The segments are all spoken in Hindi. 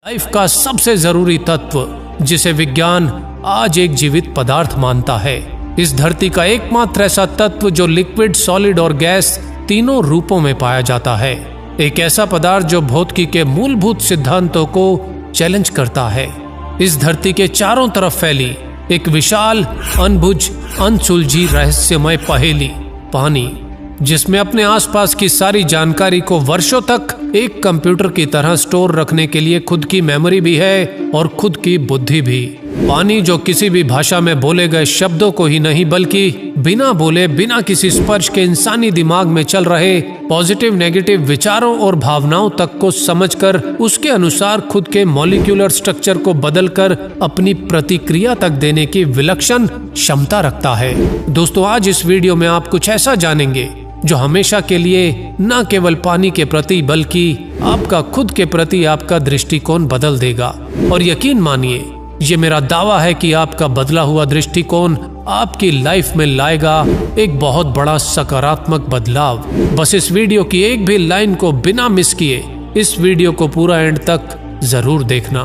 लाइफ का सबसे जरूरी तत्व जिसे विज्ञान आज एक जीवित पदार्थ मानता है। इस धरती का एकमात्र ऐसा तत्व जो लिक्विड, सॉलिड और गैस तीनों रूपों में पाया जाता है। एक ऐसा पदार्थ जो भौतिकी के मूलभूत सिद्धांतों को चैलेंज करता है। इस धरती के चारों तरफ फैली एक विशाल, अनबुझ, अनसुलझी रहस्यमय पहेली, पानी, जिसमें अपने आसपास की सारी जानकारी को वर्षों तक एक कंप्यूटर की तरह स्टोर रखने के लिए खुद की मेमोरी भी है और खुद की बुद्धि भी। पानी जो किसी भी भाषा में बोले गए शब्दों को ही नहीं बल्कि बिना बोले, बिना किसी स्पर्श के इंसानी दिमाग में चल रहे पॉजिटिव नेगेटिव विचारों और भावनाओं तक को समझकर उसके अनुसार खुद के मॉलिक्यूलर स्ट्रक्चर को बदलकर अपनी प्रतिक्रिया तक देने की विलक्षण क्षमता रखता है। दोस्तों, आज इस वीडियो में आप कुछ ऐसा जानेंगे जो हमेशा के लिए न केवल पानी के प्रति बल्कि आपका खुद के प्रति आपका दृष्टिकोण बदल देगा। और यकीन मानिए, ये मेरा दावा है कि आपका बदला हुआ दृष्टिकोण आपकी लाइफ में लाएगा एक बहुत बड़ा सकारात्मक बदलाव। बस इस वीडियो की एक भी लाइन को बिना मिस किए इस वीडियो को पूरा एंड तक जरूर देखना।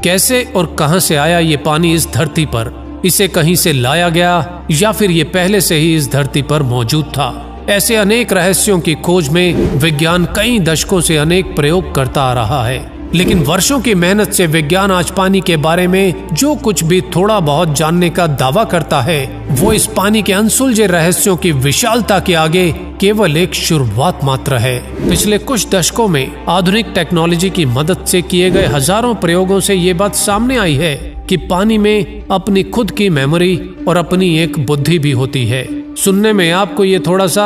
कैसे और कहां से आया ये पानी इस धरती पर? इसे कहीं से लाया गया या फिर ये पहले से ही इस धरती पर मौजूद था? ऐसे अनेक रहस्यों की खोज में विज्ञान कई दशकों से अनेक प्रयोग करता आ रहा है, लेकिन वर्षों की मेहनत से विज्ञान आज पानी के बारे में जो कुछ भी थोड़ा बहुत जानने का दावा करता है, वो इस पानी के अनसुलझे रहस्यों की विशालता के आगे केवल एक शुरुआत मात्र है। पिछले कुछ दशकों में आधुनिक टेक्नोलॉजी की मदद से किए गए हजारों प्रयोगों से ये बात सामने आई है कि पानी में अपनी खुद की मेमोरी और अपनी एक बुद्धि भी होती है। सुनने में आपको ये थोड़ा सा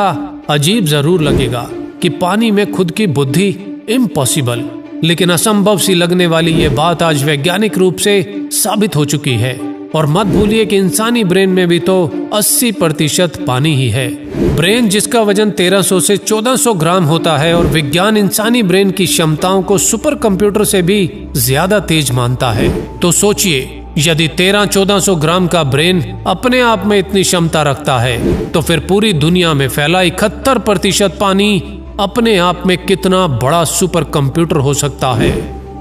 अजीब जरूर लगेगा कि पानी में खुद की बुद्धि, इम्पॉसिबल, लेकिन असंभव सी लगने वाली ये बात आज वैज्ञानिक रूप से साबित हो चुकी है। और मत भूलिए कि इंसानी ब्रेन में भी तो 80% पानी ही है। ब्रेन जिसका वजन 1300 से 1400 ग्राम होता है, और विज्ञान इंसानी ब्रेन की क्षमताओं को सुपर कंप्यूटर से भी ज्यादा तेज मानता है। तो सोचिए, यदि 1300-1400 ग्राम का ब्रेन अपने आप में इतनी क्षमता रखता है, तो फिर पूरी दुनिया में फैला 71% पानी अपने आप में कितना बड़ा सुपर कंप्यूटर हो सकता है।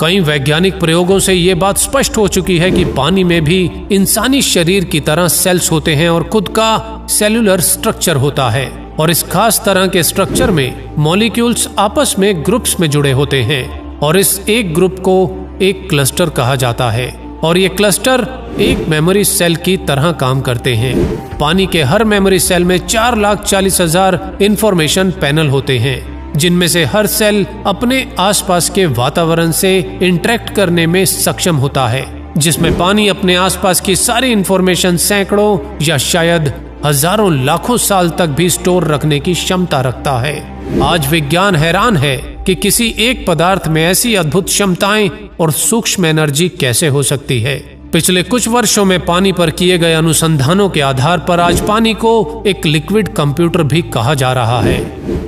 कई वैज्ञानिक प्रयोगों से ये बात स्पष्ट हो चुकी है कि पानी में भी इंसानी शरीर की तरह सेल्स होते हैं और खुद का सेलुलर स्ट्रक्चर होता है। और इस खास तरह के स्ट्रक्चर में मॉलिक्यूल्स आपस में ग्रुप्स में जुड़े होते हैं, और इस एक ग्रुप को एक क्लस्टर कहा जाता है। और ये क्लस्टर एक मेमोरी सेल की तरह काम करते हैं। पानी के हर मेमोरी सेल में 4,40,000 इंफॉर्मेशन पैनल होते हैं, जिनमें से हर सेल अपने आसपास के वातावरण से इंटरेक्ट करने में सक्षम होता है, जिसमें पानी अपने आसपास की सारी इंफॉर्मेशन सैकड़ों या शायद हजारों लाखों साल तक भी स्टोर रखने की क्षमता रखता है। आज विज्ञान हैरान है कि किसी एक पदार्थ में ऐसी अद्भुत क्षमताएं और सूक्ष्म एनर्जी कैसे हो सकती है। पिछले कुछ वर्षों में पानी पर किए गए अनुसंधानों के आधार पर आज पानी को एक लिक्विड कंप्यूटर भी कहा जा रहा है।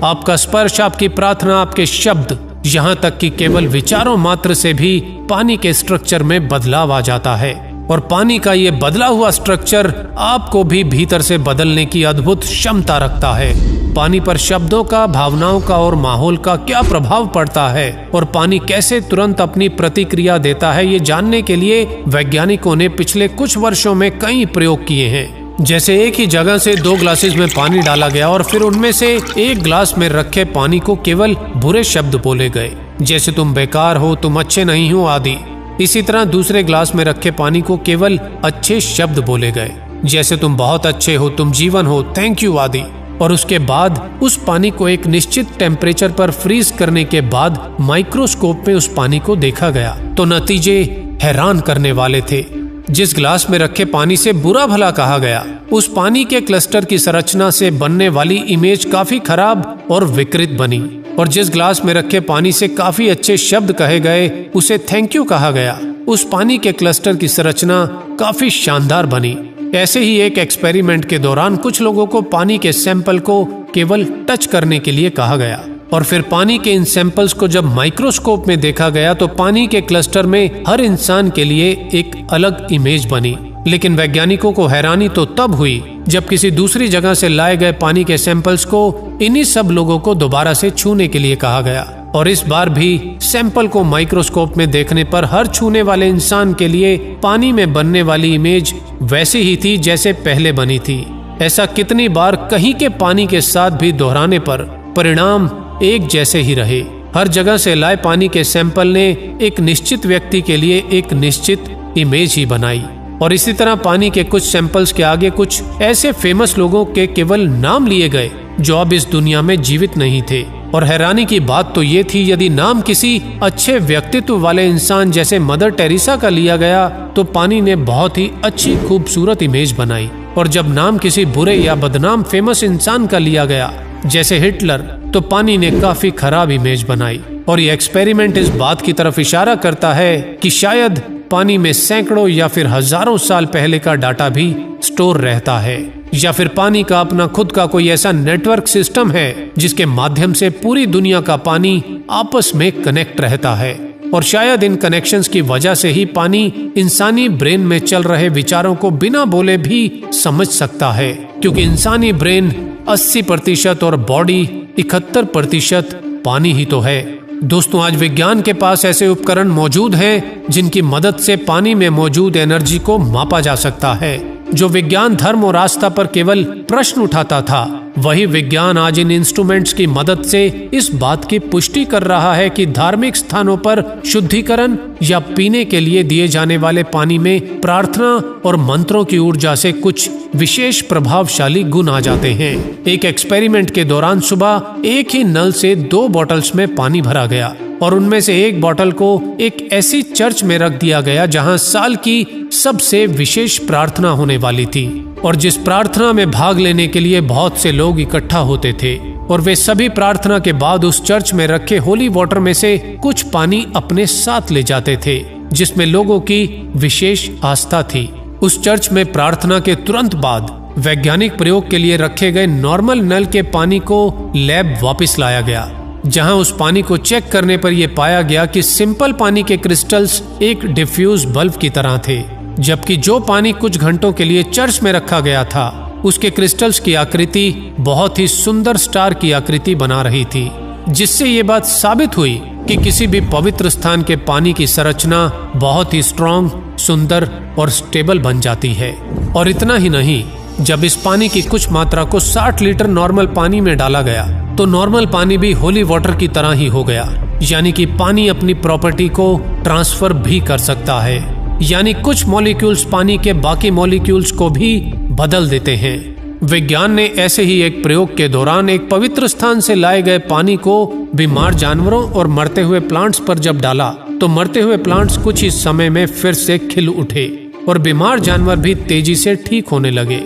आपका स्पर्श, आपकी प्रार्थना, आपके शब्द, यहाँ तक कि केवल विचारों मात्र से भी पानी के स्ट्रक्चर में बदलाव आ जाता है। और पानी का ये बदला हुआ स्ट्रक्चर आपको भी भीतर से बदलने की अद्भुत क्षमता रखता है। पानी पर शब्दों का, भावनाओं का और माहौल का क्या प्रभाव पड़ता है और पानी कैसे तुरंत अपनी प्रतिक्रिया देता है, ये जानने के लिए वैज्ञानिकों ने पिछले कुछ वर्षों में कई प्रयोग किए हैं। जैसे एक ही जगह से 2 ग्लासेस में पानी डाला गया और फिर उनमें से एक ग्लास में रखे पानी को केवल बुरे शब्द बोले गए, जैसे तुम बेकार हो, तुम अच्छे नहीं हो आदि। इसी तरह दूसरे ग्लास में रखे पानी को केवल अच्छे शब्द बोले गए, जैसे तुम बहुत अच्छे हो, तुम जीवन हो, थैंक यू आदि। और उसके बाद उस पानी को एक निश्चित टेम्परेचर पर फ्रीज करने के बाद माइक्रोस्कोप में उस पानी को देखा गया तो नतीजे हैरान करने वाले थे। जिस ग्लास में रखे पानी से बुरा भला कहा गया, उस पानी के क्लस्टर की संरचना से बनने वाली इमेज काफी खराब और विकृत बनी। और जिस ग्लास में रखे पानी से काफी अच्छे शब्द कहे गए, उसे थैंक यू कहा गया, उस पानी के क्लस्टर की संरचना काफी शानदार बनी। ऐसे ही एक एक्सपेरिमेंट के दौरान कुछ लोगों को पानी के सैंपल को केवल टच करने के लिए कहा गया, और फिर पानी के इन सैंपल्स को जब माइक्रोस्कोप में देखा गया तो पानी के क्लस्टर में हर इंसान के लिए एक अलग इमेज बनी। लेकिन वैज्ञानिकों को हैरानी तो तब हुई जब किसी दूसरी जगह से लाए गए पानी के सैंपल्स को इन्हीं सब लोगों को दोबारा से छूने के लिए कहा गया, और इस बार भी सैंपल को माइक्रोस्कोप में देखने पर हर छूने वाले इंसान के लिए पानी में बनने वाली इमेज वैसी ही थी जैसे पहले बनी थी। ऐसा कितनी बार कहीं के पानी के साथ भी दोहराने पर परिणाम एक जैसे ही रहे। हर जगह से लाए पानी के सैंपल ने एक निश्चित व्यक्ति के लिए एक निश्चित इमेज ही बनाई। और इसी तरह पानी के कुछ सैंपल्स के आगे कुछ ऐसे फेमस लोगों के केवल नाम लिए गए जो अब इस दुनिया में जीवित नहीं थे। और हैरानी की बात तो ये थी, यदि नाम किसी अच्छे व्यक्तित्व वाले इंसान जैसे मदर टेरेसा का लिया गया तो पानी ने बहुत ही अच्छी खूबसूरत इमेज बनाई, और जब नाम किसी बुरे या बदनाम फेमस इंसान का लिया गया जैसे हिटलर, तो पानी ने काफी खराब इमेज बनाई। और ये एक्सपेरिमेंट इस बात की तरफ इशारा करता है कि शायद पानी में सैकड़ों या फिर हजारों साल पहले का डाटा भी स्टोर रहता है, या फिर पानी का अपना खुद का कोई ऐसा नेटवर्क सिस्टम है जिसके माध्यम से पूरी दुनिया का पानी आपस में कनेक्ट रहता है। और शायद इन कनेक्शंस की वजह से ही पानी इंसानी ब्रेन में चल रहे विचारों को बिना बोले भी समझ सकता है, क्योंकि इंसानी ब्रेन 80% और बॉडी 71% पानी ही तो है। दोस्तों, आज विज्ञान के पास ऐसे उपकरण मौजूद हैं जिनकी मदद से पानी में मौजूद एनर्जी को मापा जा सकता है। जो विज्ञान धर्म और आस्था पर केवल प्रश्न उठाता था, वही विज्ञान आज इन इंस्ट्रूमेंट्स की मदद से इस बात की पुष्टि कर रहा है कि धार्मिक स्थानों पर शुद्धिकरण या पीने के लिए दिए जाने वाले पानी में प्रार्थना और मंत्रों की ऊर्जा से कुछ विशेष प्रभावशाली गुण आ जाते हैं। एक एक्सपेरिमेंट के दौरान सुबह एक ही नल से 2 बॉटल्स में पानी भरा गया, और उनमें से एक बोतल को एक ऐसी चर्च में रख दिया गया जहां साल की सबसे विशेष प्रार्थना होने वाली थी, और जिस प्रार्थना में भाग लेने के लिए बहुत से लोग इकट्ठा होते थे। और वे सभी प्रार्थना के बाद उस चर्च में रखे होली वाटर में से कुछ पानी अपने साथ ले जाते थे, जिसमें लोगों की विशेष आस्था थी। उस चर्च में प्रार्थना के तुरंत बाद वैज्ञानिक प्रयोग के लिए रखे गए नॉर्मल नल के पानी को लैब वापस लाया गया, जहां उस पानी को चेक करने पर यह पाया गया कि सिंपल पानी के क्रिस्टल्स एक डिफ्यूज बल्ब की तरह थे, जबकि जो पानी कुछ घंटों के लिए चर्च में रखा गया था उसके क्रिस्टल्स की आकृति बहुत ही सुंदर स्टार की आकृति बना रही थी, जिससे ये बात साबित हुई कि किसी भी पवित्र स्थान के पानी की संरचना बहुत ही स्ट्रॉन्ग, सुंदर और स्टेबल बन जाती है। और इतना ही नहीं, जब इस पानी की कुछ मात्रा को 60 लीटर नॉर्मल पानी में डाला गया तो नॉर्मल पानी भी होली वाटर की तरह ही हो गया, यानी कि पानी अपनी प्रॉपर्टी को ट्रांसफर भी कर सकता है, यानी कुछ मॉलिक्यूल्स पानी के बाकी मॉलिक्यूल्स को भी बदल देते हैं। विज्ञान ने ऐसे ही एक प्रयोग के दौरान एक पवित्र स्थान से लाए गए पानी को बीमार जानवरों और मरते हुए प्लांट्स पर जब डाला तो मरते हुए प्लांट्स कुछ ही समय में फिर से खिल उठे और बीमार जानवर भी तेजी से ठीक होने लगे।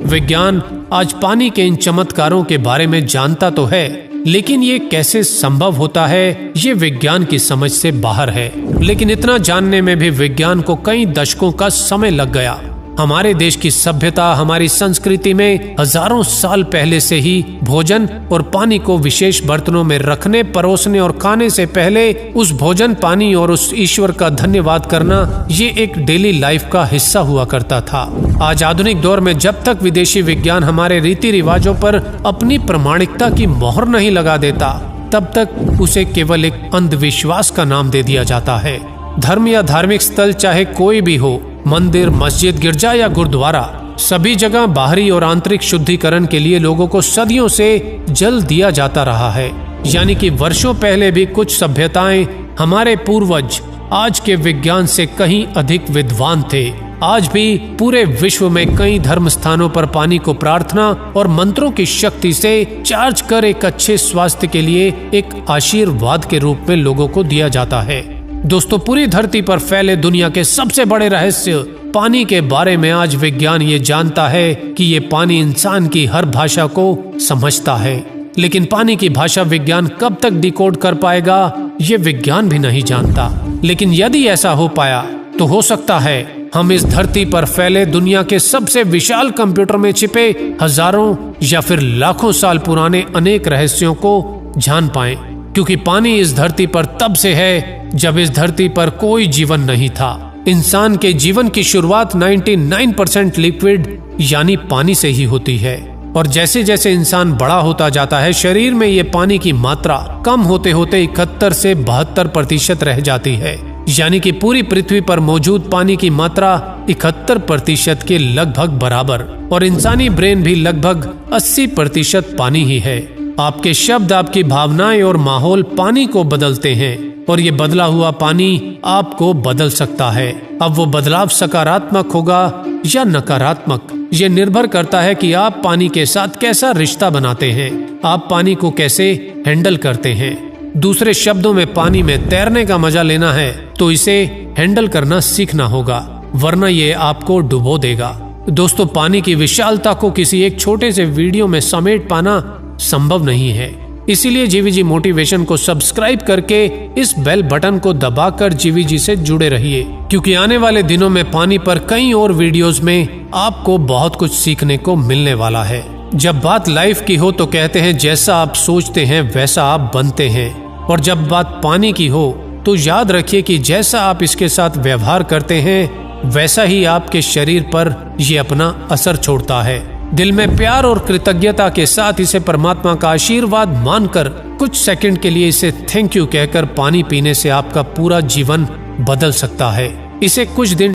विज्ञान आज पानी के इन चमत्कारों के बारे में जानता तो है, लेकिन ये कैसे संभव होता है ये विज्ञान की समझ से बाहर है। लेकिन इतना जानने में भी विज्ञान को कई दशकों का समय लग गया। हमारे देश की सभ्यता, हमारी संस्कृति में हजारों साल पहले से ही भोजन और पानी को विशेष बर्तनों में रखने, परोसने और खाने से पहले उस भोजन, पानी और उस ईश्वर का धन्यवाद करना ये एक डेली लाइफ का हिस्सा हुआ करता था। आज आधुनिक दौर में जब तक विदेशी विज्ञान हमारे रीति रिवाजों पर अपनी प्रामाणिकता की मोहर नहीं लगा देता, तब तक उसे केवल एक अंधविश्वास का नाम दे दिया जाता है। धर्म या धार्मिक स्थल चाहे कोई भी हो, मंदिर, मस्जिद, गिरजा या गुरुद्वारा, सभी जगह बाहरी और आंतरिक शुद्धिकरण के लिए लोगों को सदियों से जल दिया जाता रहा है। यानी कि वर्षों पहले भी कुछ सभ्यताएं, हमारे पूर्वज आज के विज्ञान से कहीं अधिक विद्वान थे। आज भी पूरे विश्व में कई धर्म स्थानों पर पानी को प्रार्थना और मंत्रों की शक्ति से चार्ज कर एक अच्छे स्वास्थ्य के लिए एक आशीर्वाद के रूप में लोगों को दिया जाता है। दोस्तों, पूरी धरती पर फैले दुनिया के सबसे बड़े रहस्य पानी के बारे में आज विज्ञान ये जानता है कि ये पानी इंसान की हर भाषा को समझता है। लेकिन पानी की भाषा विज्ञान कब तक डिकोड कर पाएगा ये विज्ञान भी नहीं जानता। लेकिन यदि ऐसा हो पाया तो हो सकता है हम इस धरती पर फैले दुनिया के सबसे विशाल कंप्यूटर में छिपे हजारों या फिर लाखों साल पुराने अनेक रहस्यों को जान पाएं। क्योंकि पानी इस धरती पर तब से है जब इस धरती पर कोई जीवन नहीं था। इंसान के जीवन की शुरुआत 99% लिक्विड यानी पानी से ही होती है और जैसे जैसे इंसान बड़ा होता जाता है, शरीर में ये पानी की मात्रा कम होते होते 71 से 72% रह जाती है। यानी कि पूरी पृथ्वी पर मौजूद पानी की मात्रा 71% के लगभग बराबर, और इंसानी ब्रेन भी लगभग 80% पानी ही है। आपके शब्द, आपकी भावनाएं और माहौल पानी को बदलते हैं, और ये बदला हुआ पानी आपको बदल सकता है। अब वो बदलाव सकारात्मक होगा या नकारात्मक, ये निर्भर करता है कि आप पानी के साथ कैसा रिश्ता बनाते हैं, आप पानी को कैसे हैंडल करते हैं। दूसरे शब्दों में, पानी में तैरने का मजा लेना है तो इसे हैंडल करना सीखना होगा, वरना ये आपको डुबो देगा। दोस्तों, पानी की विशालता को किसी एक छोटे से वीडियो में समेट पाना संभव नहीं है। इसीलिए जीवीजी मोटिवेशन को सब्सक्राइब करके इस बेल बटन को दबाकर जीवीजी से जुड़े रहिए, क्योंकि आने वाले दिनों में पानी पर कई और वीडियोस में आपको बहुत कुछ सीखने को मिलने वाला है। जब बात लाइफ की हो तो कहते हैं जैसा आप सोचते हैं वैसा आप बनते हैं, और जब बात पानी की हो तो याद रखिए कि जैसा आप इसके साथ व्यवहार करते हैं वैसा ही आपके शरीर पर ये अपना असर छोड़ता है। दिल में प्यार और कृतज्ञता के साथ इसे परमात्मा का आशीर्वाद मानकर कुछ सेकंड के लिए इसे थैंक यू कहकर पानी पीने से आपका पूरा जीवन बदल सकता है। इसे कुछ दिन